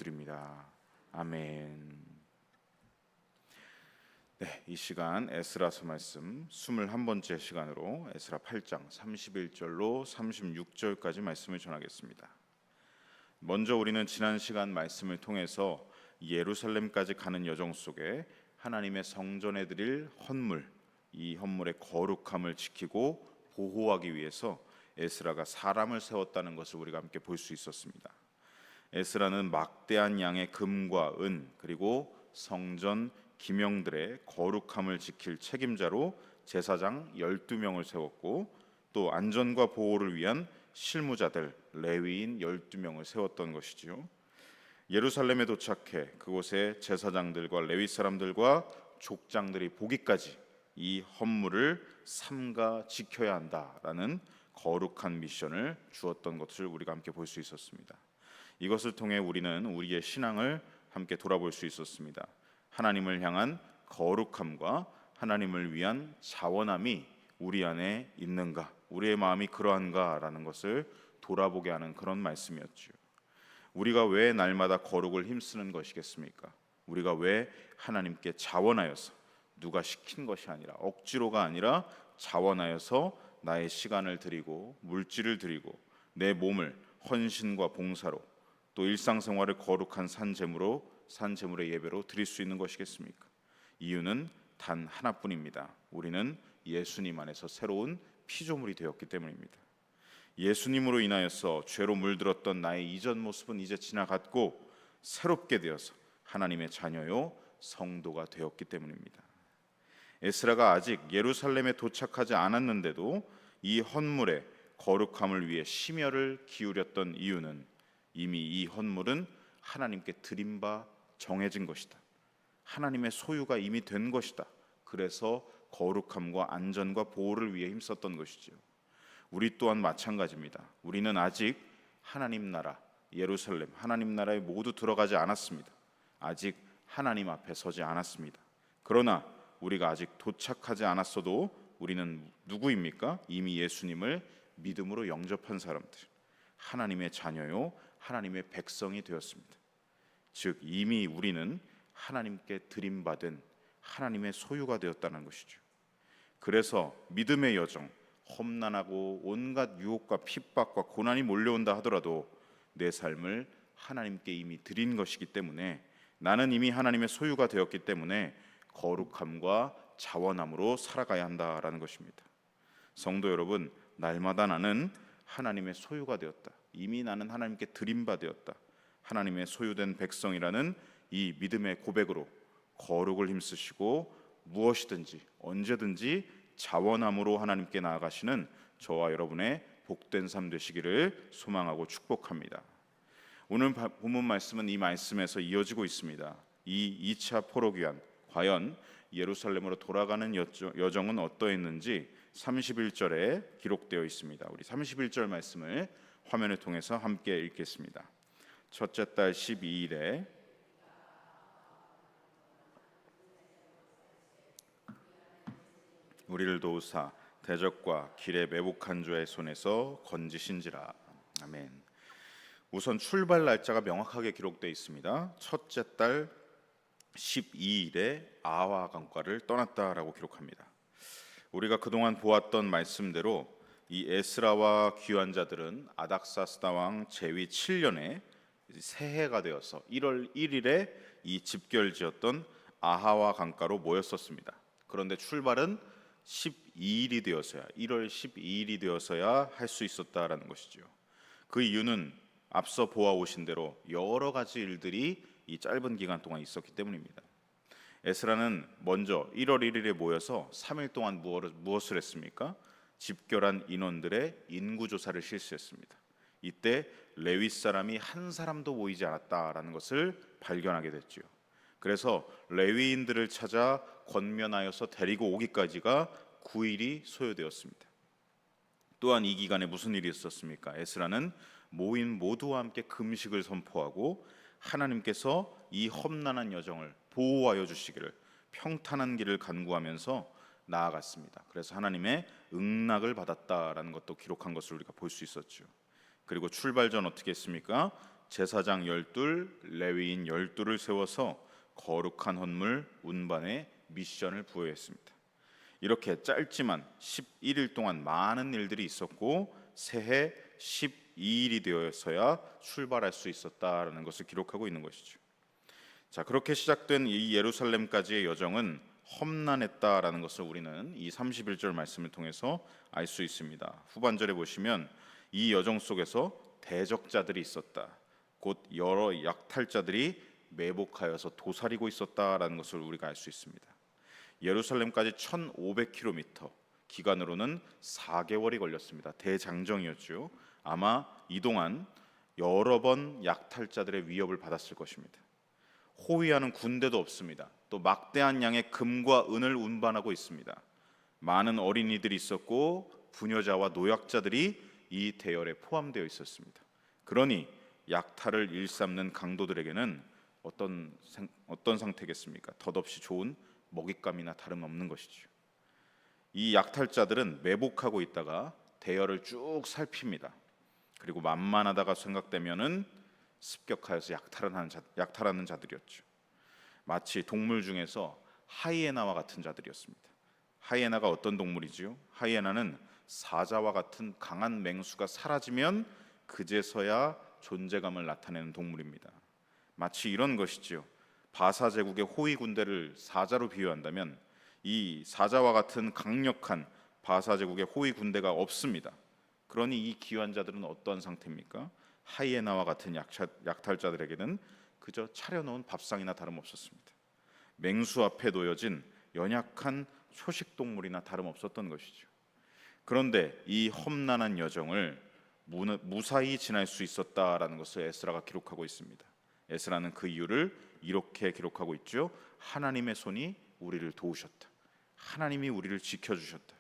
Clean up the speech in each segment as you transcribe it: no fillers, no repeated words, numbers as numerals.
기도드립니다. 아멘. 네, 이 시간 에스라서 말씀 21번째 시간으로 에스라 8장 31절로 36절까지 말씀을 전하겠습니다. 먼저 우리는 지난 시간 말씀을 통해서 예루살렘까지 가는 여정 속에 하나님의 성전에 드릴 헌물, 이 헌물의 거룩함을 지키고 보호하기 위해서 에스라가 사람을 세웠다는 것을 우리가 함께 볼 수 있었습니다. 에스라는 막대한 양의 금과 은 그리고 성전 기명들의 거룩함을 지킬 책임자로 제사장 12명을 세웠고, 또 안전과 보호를 위한 실무자들 레위인 12명을 세웠던 것이지요. 예루살렘에 도착해 그곳에 제사장들과 레위 사람들과 족장들이 보기까지 이 헌물을 삼가 지켜야 한다라는 거룩한 미션을 주었던 것을 우리가 함께 볼 수 있었습니다. 이것을 통해 우리는 우리의 신앙을 함께 돌아볼 수 있었습니다. 하나님을 향한 거룩함과 하나님을 위한 자원함이 우리 안에 있는가, 우리의 마음이 그러한가라는 것을 돌아보게 하는 그런 말씀이었죠. 우리가 왜 날마다 거룩을 힘쓰는 것이겠습니까? 우리가 왜 하나님께 자원하여서, 누가 시킨 것이 아니라 억지로가 아니라 자원하여서 나의 시간을 드리고 물질을 드리고 내 몸을 헌신과 봉사로, 또 일상생활을 거룩한 산제물의 예배로 드릴 수 있는 것이겠습니까? 이유는 단 하나뿐입니다. 우리는 예수님 안에서 새로운 피조물이 되었기 때문입니다. 예수님으로 인하여서 죄로 물들었던 나의 이전 모습은 이제 지나갔고 새롭게 되어서 하나님의 자녀요 성도가 되었기 때문입니다. 에스라가 아직 예루살렘에 도착하지 않았는데도 이 헌물의 거룩함을 위해 심혈을 기울였던 이유는 이미 이 헌물은 하나님께 드린 바 정해진 것이다. 하나님의 소유가 이미 된 것이다. 그래서 거룩함과 안전과 보호를 위해 힘썼던 것이지요. 우리 또한 마찬가지입니다. 우리는 아직 하나님 나라 예루살렘, 하나님 나라에 모두 들어가지 않았습니다. 아직 하나님 앞에 서지 않았습니다. 그러나 우리가 아직 도착하지 않았어도 우리는 누구입니까? 이미 예수님을 믿음으로 영접한 사람들, 하나님의 자녀요 하나님의 백성이 되었습니다. 즉 이미 우리는 하나님께 드림받은 하나님의 소유가 되었다는 것이죠. 그래서 믿음의 여정, 험난하고 온갖 유혹과 핍박과 고난이 몰려온다 하더라도 내 삶을 하나님께 이미 드린 것이기 때문에, 나는 이미 하나님의 소유가 되었기 때문에 거룩함과 자원함으로 살아가야 한다라는 것입니다. 성도 여러분, 날마다 나는 하나님의 소유가 되었다. 이미 나는 하나님께 드림바 되었다. 하나님의 소유된 백성이라는 이 믿음의 고백으로 거룩을 힘쓰시고 무엇이든지 언제든지 자원함으로 하나님께 나아가시는 저와 여러분의 복된 삶 되시기를 소망하고 축복합니다. 오늘 본문 말씀은 이 말씀에서 이어지고 있습니다. 이 2차 포로귀환, 과연 예루살렘으로 돌아가는 여정은 어떠했는지 31절에 기록되어 있습니다. 우리 31절 말씀을 화면을 통해서 함께 읽겠습니다. 첫째 달 12일에 우리를 도우사 대적과 길에 매복한 자의 손에서 건지신지라. 아멘. 우선 출발 날짜가 명확하게 기록되어 있습니다. 첫째 달 12일에 아와 강가를 떠났다라고 기록합니다. 우리가 그동안 보았던 말씀대로 이 에스라와 귀환자들은 아닥사스다 왕 제위 7년에 새해가 되어서 1월 1일에 이 집결지었던 아하와 강가로 모였었습니다. 그런데 출발은 12일이 되어서야, 1월 12일이 되어서야 할 수 있었다라는 것이죠. 그 이유는 앞서 보아오신 대로 여러 가지 일들이 이 짧은 기간 동안 있었기 때문입니다. 에스라는 먼저 1월 1일에 모여서 3일 동안 무엇을 했습니까? 집결한 인원들의 인구조사를 실시했습니다. 이때 레위 사람이 한 사람도 모이지 않았다라는 것을 발견하게 됐죠. 그래서 레위인들을 찾아 권면하여서 데리고 오기까지가 9일이 소요되었습니다. 또한 이 기간에 무슨 일이 있었습니까? 에스라는 모인 모두와 함께 금식을 선포하고 하나님께서 이 험난한 여정을 보호하여 주시기를, 평탄한 길을 간구하면서 나아갔습니다. 그래서 하나님의 응낙을 받았다라는 것도 기록한 것을 우리가 볼 수 있었죠. 그리고 출발 전 어떻게 했습니까? 제사장 12, 레위인 12를 세워서 거룩한 헌물 운반의 미션을 부여했습니다. 이렇게 짧지만 11일 동안 많은 일들이 있었고 새해 12일이 되어서야 출발할 수 있었다라는 것을 기록하고 있는 것이죠. 자, 그렇게 시작된 이 예루살렘까지의 여정은 험난했다라는 것을 우리는 이 31절 말씀을 통해서 알 수 있습니다. 후반절에 보시면 이 여정 속에서 대적자들이 있었다. 곧 여러 약탈자들이 매복하여서 도사리고 있었다라는 것을 우리가 알 수 있습니다. 예루살렘까지 1500km, 기간으로는 4개월이 걸렸습니다. 대장정이었죠. 아마 이동안 여러 번 약탈자들의 위협을 받았을 것입니다. 호위하는 군대도 없습니다. 또 막대한 양의 금과 은을 운반하고 있습니다. 많은 어린이들이 있었고 부녀자와 노약자들이 이 대열에 포함되어 있었습니다. 그러니 약탈을 일삼는 강도들에게는 어떤 상태겠습니까? 덧없이 좋은 먹잇감이나 다름없는 것이죠. 이 약탈자들은 매복하고 있다가 대열을 쭉 살핍니다. 그리고 만만하다가 생각되면은 습격하여서 약탈하는 자들이었죠. 마치 동물 중에서 하이에나와 같은 자들이었습니다. 하이에나가 어떤 동물이지요? 하이에나는 사자와 같은 강한 맹수가 사라지면 그제서야 존재감을 나타내는 동물입니다. 마치 이런 것이지요. 바사 제국의 호위 군대를 사자로 비유한다면 이 사자와 같은 강력한 바사 제국의 호위 군대가 없습니다. 그러니 이 귀환 자들은 어떤 상태입니까? 하이에나와 같은 약탈자들에게는 그저 차려놓은 밥상이나 다름없었습니다. 맹수 앞에 놓여진 연약한 초식 동물이나 다름없었던 것이죠. 그런데 이 험난한 여정을 무사히 지날 수 있었다라는 것을 에스라가 기록하고 있습니다. 에스라는 그 이유를 이렇게 기록하고 있죠. 하나님의 손이 우리를 도우셨다. 하나님이 우리를 지켜주셨다.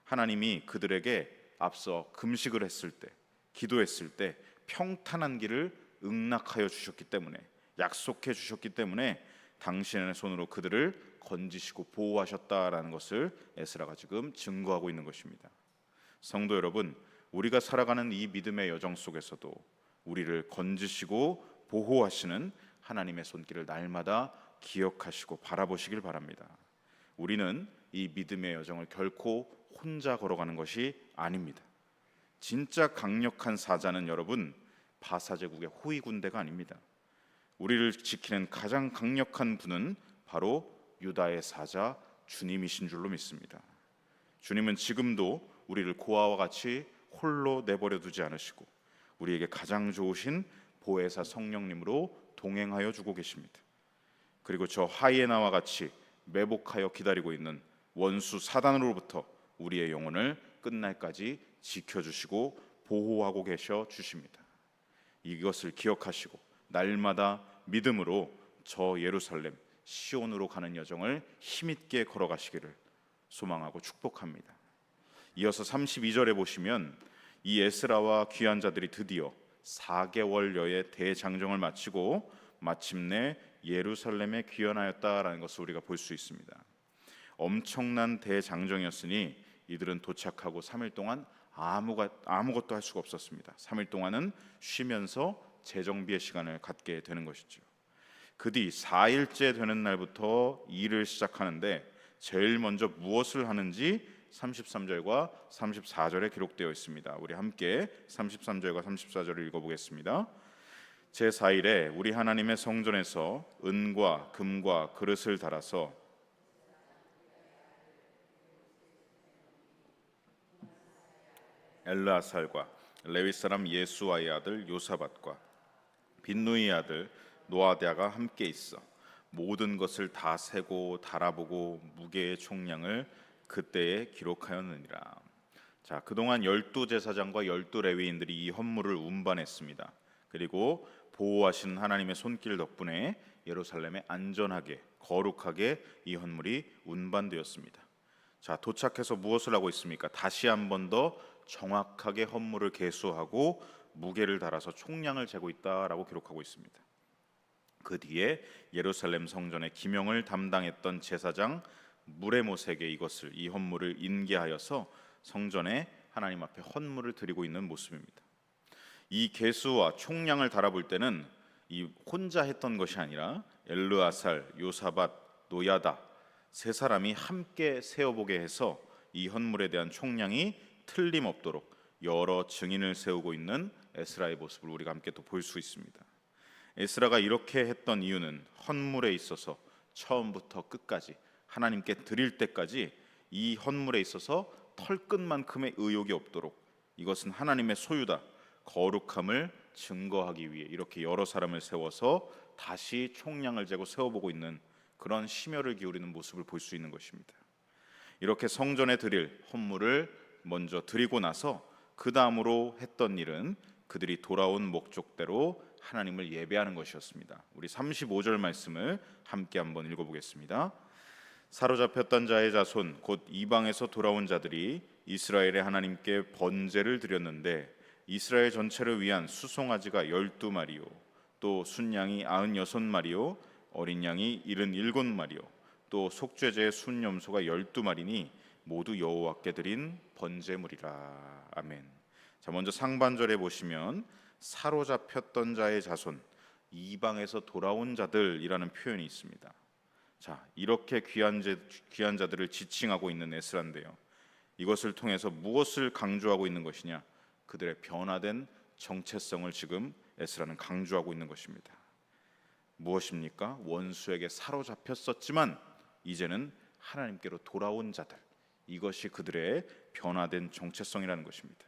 하나님이 그들에게 앞서 금식을 했을 때, 기도했을 때 평탄한 길을 응낙하여 주셨기 때문에, 약속해 주셨기 때문에 당신의 손으로 그들을 건지시고 보호하셨다라는 것을 에스라가 지금 증거하고 있는 것입니다. 성도 여러분, 우리가 살아가는 이 믿음의 여정 속에서도 우리를 건지시고 보호하시는 하나님의 손길을 날마다 기억하시고 바라보시길 바랍니다. 우리는 이 믿음의 여정을 결코 혼자 걸어가는 것이 아닙니다. 진짜 강력한 사자는 여러분 바사 제국의 호위 군대가 아닙니다. 우리를 지키는 가장 강력한 분은 바로 유다의 사자 주님이신 줄로 믿습니다. 주님은 지금도 우리를 고아와 같이 홀로 내버려 두지 않으시고 우리에게 가장 좋으신 보혜사 성령님으로 동행하여 주고 계십니다. 그리고 저 하이에나와 같이 매복하여 기다리고 있는 원수 사단으로부터 우리의 영혼을 끝날까지 지켜주시고 보호하고 계셔 주십니다. 이것을 기억하시고 날마다 믿음으로 저 예루살렘 시온으로 가는 여정을 힘있게 걸어가시기를 소망하고 축복합니다. 이어서 32절에 보시면 이 에스라와 귀한 자들이 드디어 4개월여의 대장정을 마치고 마침내 예루살렘에 귀환하였다라는 것을 우리가 볼 수 있습니다. 엄청난 대장정이었으니 이들은 도착하고 3일 동안 아무것도 할 수가 없었습니다. 3일 동안은 쉬면서 재정비의 시간을 갖게 되는 것이죠. 그 뒤 4일째 되는 날부터 일을 시작하는데 제일 먼저 무엇을 하는지 33절과 34절에 기록되어 있습니다. 우리 함께 33절과 34절을 읽어보겠습니다. 제4일에 우리 하나님의 성전에서 은과 금과 그릇을 달아서 엘르아살과 레위 사람 예수아의 아들 요사밧과 빈누이의 아들 노아디아가 함께 있어 모든 것을 다 세고 달아보고 무게의 총량을 그때에 기록하였느니라. 자, 그동안 12제사장과 12레위인들이 이 헌물을 운반했습니다. 그리고 보호하신 하나님의 손길 덕분에 예루살렘에 안전하게 거룩하게 이 헌물이 운반되었습니다. 자, 도착해서 무엇을 하고 있습니까? 다시 한 번 더 정확하게 헌물을 계수하고 무게를 달아서 총량을 재고 있다라고 기록하고 있습니다. 그 뒤에 예루살렘 성전의 기명을 담당했던 제사장 무레못에게 이 헌물을 인계하여서 성전에 하나님 앞에 헌물을 드리고 있는 모습입니다. 이 계수와 총량을 달아볼 때는 이 혼자 했던 것이 아니라 엘르아살, 요사밧, 노야다 세 사람이 함께 세어보게 해서 이 헌물에 대한 총량이 틀림없도록 여러 증인을 세우고 있는 에스라의 모습을 우리가 함께 또 볼 수 있습니다. 에스라가 이렇게 했던 이유는 헌물에 있어서 처음부터 끝까지 하나님께 드릴 때까지 이 헌물에 있어서 털끝만큼의 의혹이 없도록 이것은 하나님의 소유다, 거룩함을 증거하기 위해 이렇게 여러 사람을 세워서 다시 총량을 재고 세워보고 있는 그런 심혈을 기울이는 모습을 볼 수 있는 것입니다. 이렇게 성전에 드릴 헌물을 먼저 드리고 나서 그 다음으로 했던 일은 그들이 돌아온 목적대로 하나님을 예배하는 것이었습니다. 우리 35절 말씀을 함께 한번 읽어보겠습니다. 사로잡혔던 자의 자손 곧 이방에서 돌아온 자들이 이스라엘의 하나님께 번제를 드렸는데 이스라엘 전체를 위한 수송아지가 12마리요 또 순양이 96마리요 어린 양이 77마리요 또 속죄제의 순염소가 12마리니 모두 여호와께 드린 번제물이라. 아멘. 자, 먼저 상반절에 보시면 사로잡혔던 자의 자손, 이방에서 돌아온 자들이라는 표현이 있습니다. 자, 이렇게 귀한 자들을 지칭하고 있는 에스라인데요. 이것을 통해서 무엇을 강조하고 있는 것이냐? 그들의 변화된 정체성을 지금 에스라는 강조하고 있는 것입니다. 무엇입니까? 원수에게 사로잡혔었지만 이제는 하나님께로 돌아온 자들, 이것이 그들의 변화된 정체성이라는 것입니다.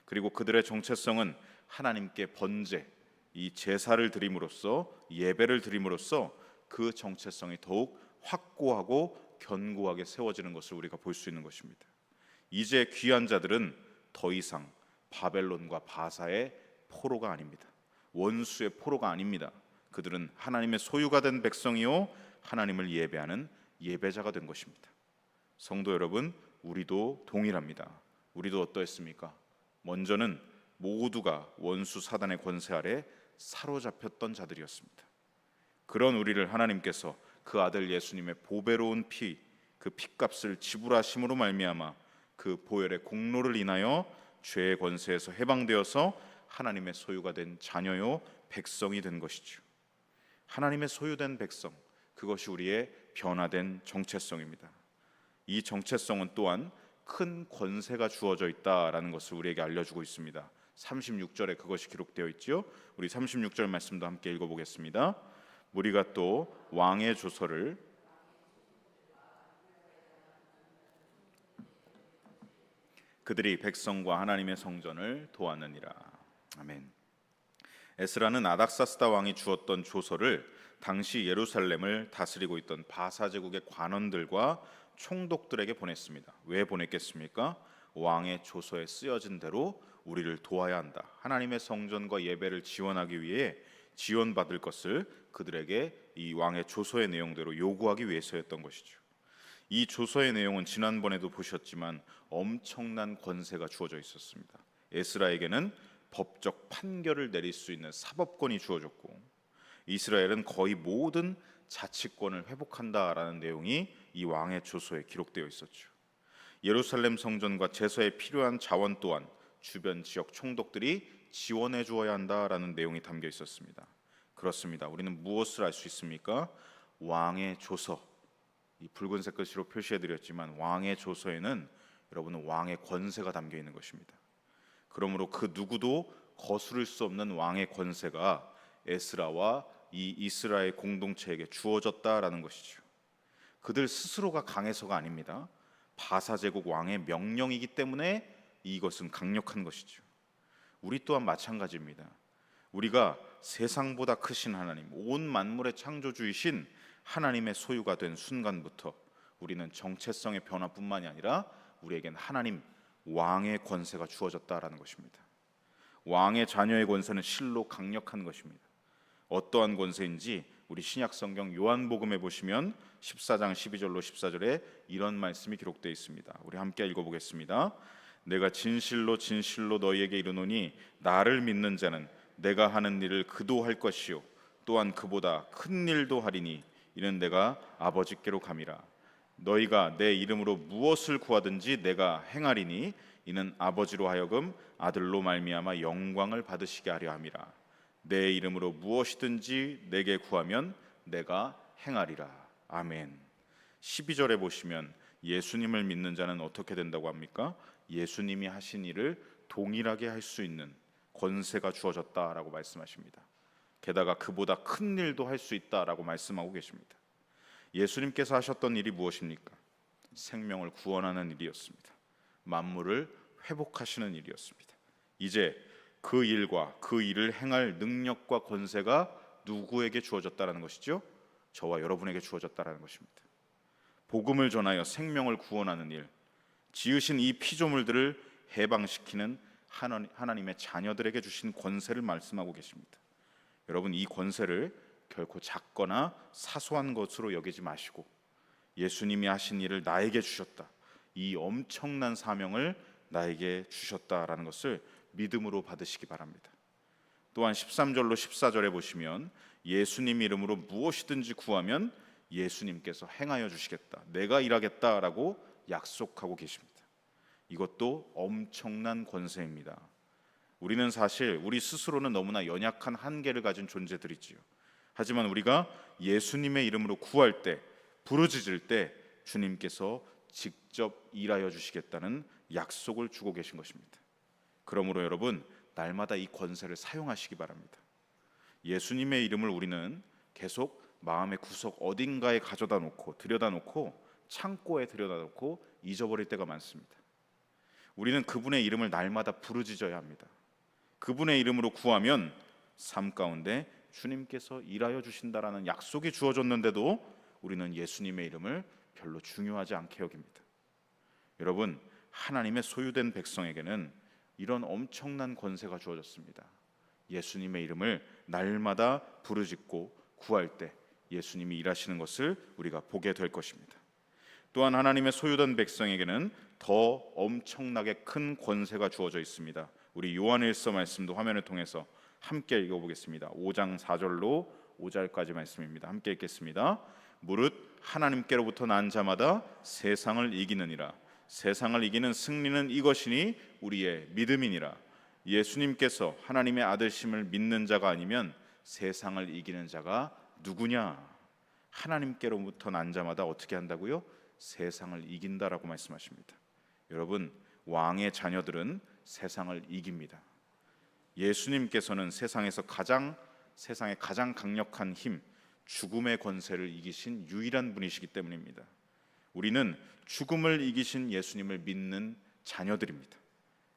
그리고 그들의 정체성은 하나님께 번제, 이 제사를 드림으로써 예배를 드림으로써 그 정체성이 더욱 확고하고 견고하게 세워지는 것을 우리가 볼 수 있는 것입니다. 이제 귀한 자들은 더 이상 바벨론과 바사의 포로가 아닙니다. 원수의 포로가 아닙니다. 그들은 하나님의 소유가 된 백성이요 하나님을 예배하는 예배자가 된 것입니다. 성도 여러분, 우리도 동일합니다. 우리도 어떠했습니까? 먼저는 모두가 원수 사단의 권세 아래 사로잡혔던 자들이었습니다. 그런 우리를 하나님께서 그 아들 예수님의 보배로운 피, 그 핏값을 지불하심으로 말미암아 그 보혈의 공로를 인하여 죄의 권세에서 해방되어서 하나님의 소유가 된 자녀요 백성이 된 것이죠. 하나님의 소유된 백성, 그것이 우리의 변화된 정체성입니다. 이 정체성은 또한 큰 권세가 주어져 있다라는 것을 우리에게 알려주고 있습니다. 36절에 그것이 기록되어 있지요. 우리 36절 말씀도 함께 읽어보겠습니다. 우리가 또 왕의 조서를 그들이 백성과 하나님의 성전을 도왔느니라. 아멘. 에스라는 아닥사스다 왕이 주었던 조서를 당시 예루살렘을 다스리고 있던 바사 제국의 관원들과 총독들에게 보냈습니다. 왜 보냈겠습니까? 왕의 조서에 쓰여진 대로 우리를 도와야 한다. 하나님의 성전과 예배를 지원하기 위해 지원받을 것을 그들에게 이 왕의 조서의 내용대로 요구하기 위해서였던 것이죠. 이 조서의 내용은 지난번에도 보셨지만 엄청난 권세가 주어져 있었습니다. 에스라에게는 법적 판결을 내릴 수 있는 사법권이 주어졌고 이스라엘은 거의 모든 자치권을 회복한다라는 내용이 이 왕의 조서에 기록되어 있었죠. 예루살렘 성전과 제사에 필요한 자원 또한 주변 지역 총독들이 지원해 주어야 한다라는 내용이 담겨 있었습니다. 그렇습니다. 우리는 무엇을 알 수 있습니까? 왕의 조서, 이 붉은색 글씨로 표시해 드렸지만 왕의 조서에는 여러분은 왕의 권세가 담겨 있는 것입니다. 그러므로 그 누구도 거스를 수 없는 왕의 권세가 에스라와 이 이스라엘 공동체에게 주어졌다라는 것이죠. 그들 스스로가 강해서가 아닙니다. 바사 제국 왕의 명령이기 때문에 이것은 강력한 것이죠. 우리 또한 마찬가지입니다. 우리가 세상보다 크신 하나님, 온 만물의 창조주이신 하나님의 소유가 된 순간부터 우리는 정체성의 변화뿐만이 아니라 우리에겐 하나님 왕의 권세가 주어졌다라는 것입니다. 왕의 자녀의 권세는 실로 강력한 것입니다. 어떠한 권세인지 우리 신약 성경 요한복음에 보시면 14장 12절로 14절에 이런 말씀이 기록되어 있습니다. 우리 함께 읽어보겠습니다. 내가 진실로 진실로 너희에게 이르노니 나를 믿는 자는 내가 하는 일을 그도 할 것이요 또한 그보다 큰 일도 하리니 이는 내가 아버지께로 감이라. 너희가 내 이름으로 무엇을 구하든지 내가 행하리니 이는 아버지로 하여금 아들로 말미암아 영광을 받으시게 하려 함이라. 내 이름으로 무엇이든지 내게 구하면 내가 행하리라. 아멘. 12절에 보시면 예수님을 믿는 자는 어떻게 된다고 합니까? 예수님이 하신 일을 동일하게 할 수 있는 권세가 주어졌다라고 말씀하십니다. 게다가 그보다 큰 일도 할 수 있다라고 말씀하고 계십니다. 예수님께서 하셨던 일이 무엇입니까? 생명을 구원하는 일이었습니다. 만물을 회복하시는 일이었습니다. 이제 그 일과 그 일을 행할 능력과 권세가 누구에게 주어졌다라는 것이죠? 저와 여러분에게 주어졌다라는 것입니다. 복음을 전하여 생명을 구원하는 일, 지으신 이 피조물들을 해방시키는 하나님의 자녀들에게 주신 권세를 말씀하고 계십니다. 여러분, 이 권세를 결코 작거나 사소한 것으로 여기지 마시고 예수님이 하신 일을 나에게 주셨다, 이 엄청난 사명을 나에게 주셨다라는 것을 믿음으로 받으시기 바랍니다. 또한 13절로 14절에 보시면 예수님 이름으로 무엇이든지 구하면 예수님께서 행하여 주시겠다, 내가 일하겠다라고 약속하고 계십니다. 이것도 엄청난 권세입니다. 우리는 사실 우리 스스로는 너무나 연약한 한계를 가진 존재들이지요. 하지만 우리가 예수님의 이름으로 구할 때, 부르짖을 때 주님께서 직접 일하여 주시겠다는 약속을 주고 계신 것입니다. 그러므로 여러분, 날마다 이 권세를 사용하시기 바랍니다. 예수님의 이름을 우리는 계속 마음의 구석 어딘가에 가져다 놓고, 들여다 놓고, 창고에 들여다 놓고 잊어버릴 때가 많습니다. 우리는 그분의 이름을 날마다 부르짖어야 합니다. 그분의 이름으로 구하면 삶 가운데 주님께서 일하여 주신다라는 약속이 주어졌는데도 우리는 예수님의 이름을 별로 중요하지 않게 여깁니다. 여러분, 하나님의 소유된 백성에게는 이런 엄청난 권세가 주어졌습니다. 예수님의 이름을 날마다 부르짖고 구할 때 예수님이 일하시는 것을 우리가 보게 될 것입니다. 또한 하나님의 소유된 백성에게는 더 엄청나게 큰 권세가 주어져 있습니다. 우리 요한일서 말씀도 화면을 통해서 함께 읽어보겠습니다. 5장 4절로 5절까지 말씀입니다. 함께 읽겠습니다. 무릇 하나님께로부터 난 자마다 세상을 이기느니라. 세상을 이기는 승리는 이것이니 우리의 믿음이니라. 예수님께서 하나님의 아들심을 믿는 자가 아니면 세상을 이기는 자가 누구냐? 하나님께로부터 난 자마다 어떻게 한다고요? 세상을 이긴다라고 말씀하십니다. 여러분, 왕의 자녀들은 세상을 이깁니다. 예수님께서는 세상의 가장 강력한 힘, 죽음의 권세를 이기신 유일한 분이시기 때문입니다. 우리는 죽음을 이기신 예수님을 믿는 자녀들입니다.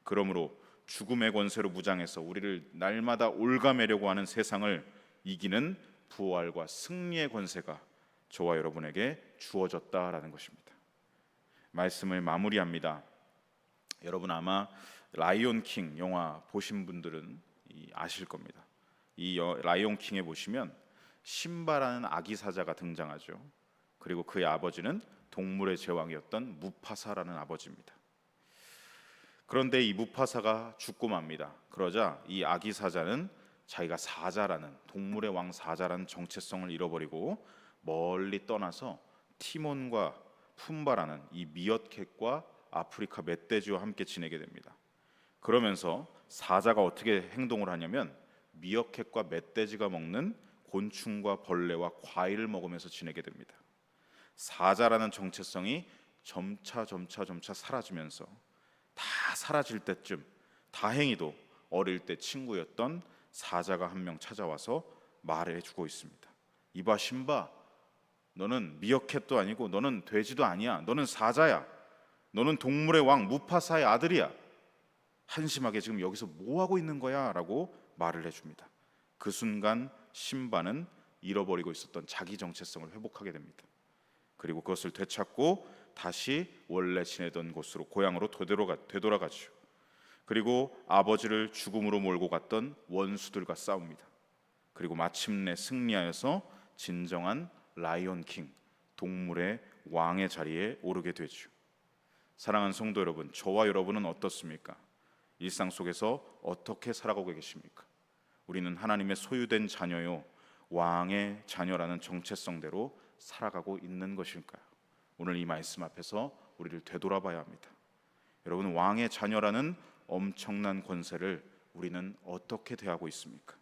그러므로 죽음의 권세로 무장해서 우리를 날마다 올가매려고 하는 세상을 이기는 부활과 승리의 권세가 저와 여러분에게 주어졌다라는 것입니다. 말씀을 마무리합니다. 여러분, 아마 라이온 킹 영화 보신 분들은 아실 겁니다. 이 라이온 킹에 보시면 심바라는 아기 사자가 등장하죠. 그리고 그의 아버지는 동물의 제왕이었던 무파사라는 아버지입니다. 그런데 이 무파사가 죽고 맙니다. 그러자 이 아기 사자는 자기가 사자라는, 동물의 왕 사자라는 정체성을 잃어버리고 멀리 떠나서 티몬과 푼바라는 이 미어캣과 아프리카 멧돼지와 함께 지내게 됩니다. 그러면서 사자가 어떻게 행동을 하냐면 미어캣과 멧돼지가 먹는 곤충과 벌레와 과일을 먹으면서 지내게 됩니다. 사자라는 정체성이 점차 사라지면서 다 사라질 때쯤 다행히도 어릴 때 친구였던 사자가 한 명 찾아와서 말해주고 있습니다. 이봐 신바, 너는 미어캣도 아니고 너는 돼지도 아니야. 너는 사자야. 너는 동물의 왕 무파사의 아들이야. 한심하게 지금 여기서 뭐 하고 있는 거야? 라고 말을 해줍니다. 그 순간 신바는 잃어버리고 있었던 자기 정체성을 회복하게 됩니다. 그리고 그것을 되찾고 다시 원래 지내던 곳으로, 고향으로 되돌아가죠. 그리고 아버지를 죽음으로 몰고 갔던 원수들과 싸웁니다. 그리고 마침내 승리하여서 진정한 라이온 킹, 동물의 왕의 자리에 오르게 되죠. 사랑하는 성도 여러분, 저와 여러분은 어떻습니까? 일상 속에서 어떻게 살아가고 계십니까? 우리는 하나님의 소유된 자녀요, 왕의 자녀라는 정체성대로 살아가고 있는 것일까요? 오늘 이 말씀 앞에서 우리를 되돌아봐야 합니다. 여러분, 왕의 자녀라는 엄청난 권세를 우리는 어떻게 대하고 있습니까?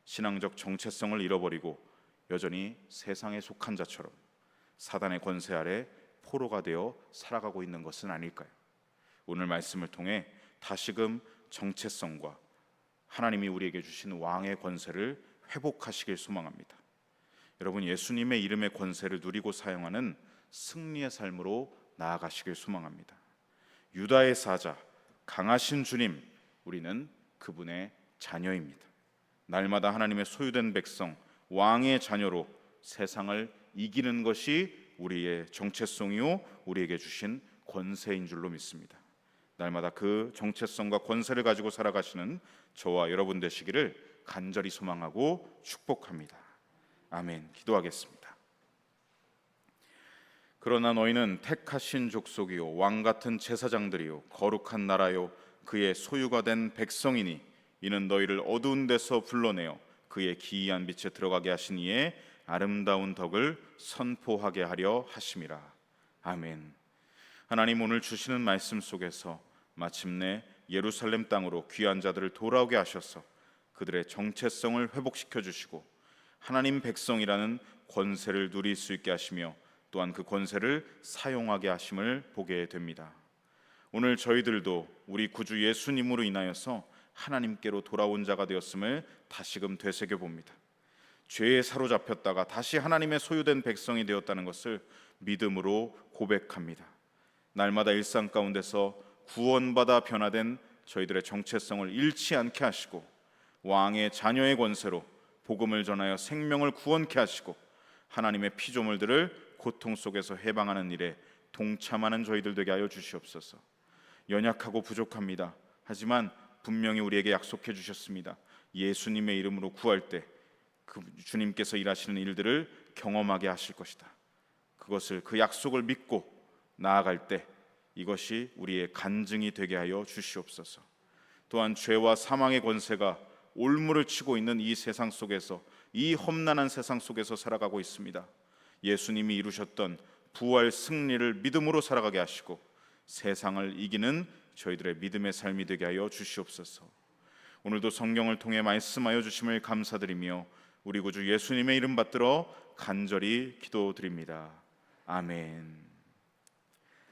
신앙적 정체성을 잃어버리고 여전히 세상에 속한 자처럼 사단의 권세 아래 포로가 되어 살아가고 있는 것은 아닐까요? 오늘 말씀을 통해 다시금 정체성과 하나님이 우리에게 주신 왕의 권세를 회복하시길 소망합니다. 여러분, 예수님의 이름의 권세를 누리고 사용하는 승리의 삶으로 나아가시길 소망합니다. 유다의 사자, 강하신 주님, 우리는 그분의 자녀입니다. 날마다 하나님의 소유된 백성, 왕의 자녀로 세상을 이기는 것이 우리의 정체성이요 우리에게 주신 권세인 줄로 믿습니다. 날마다 그 정체성과 권세를 가지고 살아가시는 저와 여러분 되시기를 간절히 소망하고 축복합니다. 아멘. 기도하겠습니다. 그러나 너희는 택하신 족속이요 왕 같은 제사장들이요 거룩한 나라요 그의 소유가 된 백성이니 이는 너희를 어두운 데서 불러내어 그의 기이한 빛에 들어가게 하신 이의 아름다운 덕을 선포하게 하려 하심이라. 아멘. 하나님, 오늘 주시는 말씀 속에서 마침내 예루살렘 땅으로 귀한 자들을 돌아오게 하셔서 그들의 정체성을 회복시켜 주시고 하나님 백성이라는 권세를 누릴 수 있게 하시며 또한 그 권세를 사용하게 하심을 보게 됩니다. 오늘 저희들도 우리 구주 예수님으로 인하여서 하나님께로 돌아온 자가 되었음을 다시금 되새겨 봅니다. 죄에 사로잡혔다가 다시 하나님의 소유된 백성이 되었다는 것을 믿음으로 고백합니다. 날마다 일상 가운데서 구원받아 변화된 저희들의 정체성을 잃지 않게 하시고 왕의 자녀의 권세로 복음을 전하여 생명을 구원케 하시고 하나님의 피조물들을 고통 속에서 해방하는 일에 동참하는 저희들 되게 하여 주시옵소서. 연약하고 부족합니다. 하지만 분명히 우리에게 약속해 주셨습니다. 예수님의 이름으로 구할 때 그 주님께서 일하시는 일들을 경험하게 하실 것이다. 그것을 그 약속을 믿고 나아갈 때 이것이 우리의 간증이 되게 하여 주시옵소서. 또한 죄와 사망의 권세가 올무를 치고 있는 이 세상 속에서, 이 험난한 세상 속에서 살아가고 있습니다. 예수님이 이루셨던 부활 승리를 믿음으로 살아가게 하시고 세상을 이기는 저희들의 믿음의 삶이 되게 하여 주시옵소서. 오늘도 성경을 통해 말씀하여 주심을 감사드리며 우리 구주 예수님의 이름 받들어 간절히 기도드립니다. 아멘.